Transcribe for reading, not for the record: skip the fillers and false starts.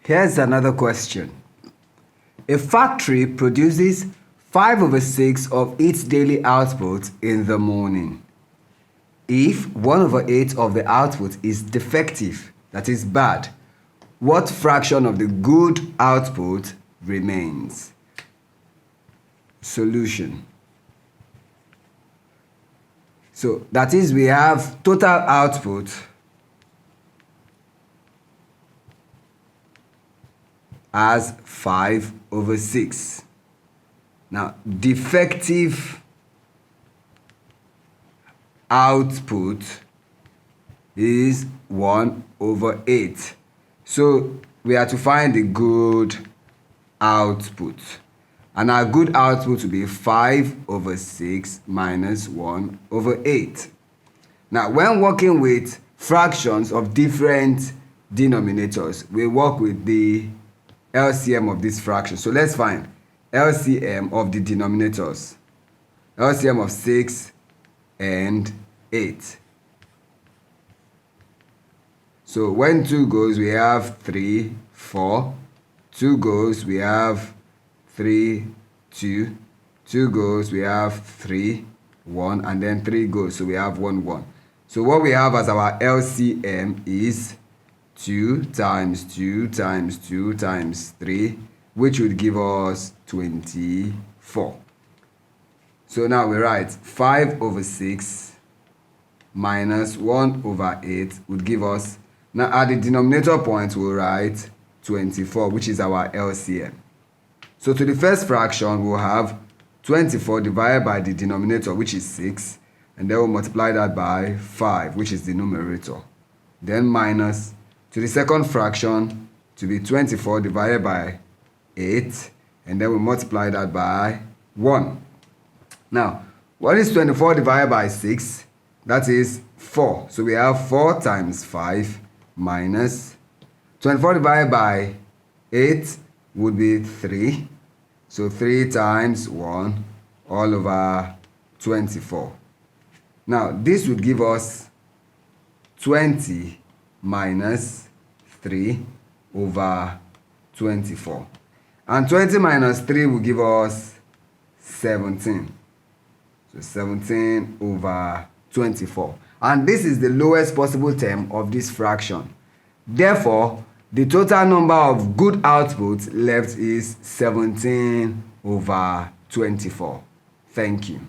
Here's another question. A factory produces 5/6 of its daily output in the morning. If 1/8 of the output is defective, that is bad, what fraction of the good output remains? Solution. So that is, we have total output as 5/6. Now, defective output is 1/8. So we are to find the good output. And our good output will be 5/6 minus 1/8. Now, when working with fractions of different denominators, we work with the LCM of this fraction. So let's find LCM of the denominators. LCM of 6 and 8. So when 2 goes, we have 3, 4. 2 goes, we have 3, 2. 2 goes, we have 3, 1. And then 3 goes, so we have 1, 1. So what we have as our LCM is 2 times 2 times 2 times 3, which would give us 24. So now we write 5/6 minus 1/8 would give us, now at the denominator point we'll write 24, which is our LCM. So to the first fraction we'll have 24 divided by the denominator, which is 6, and then we'll multiply that by 5, which is the numerator. Then minus to the second fraction to be 24 divided by 8, and then we multiply that by 1. Now, what is 24 divided by 6? That is 4. So we have 4 times 5 minus 24 divided by 8 would be 3. So 3 times 1 all over 24. Now, this would give us 20 minus 3 over 24. And 20 minus 3 will give us 17. So 17 over 24. And this is the lowest possible term of this fraction. Therefore, the total number of good outputs left is 17 over 24. Thank you.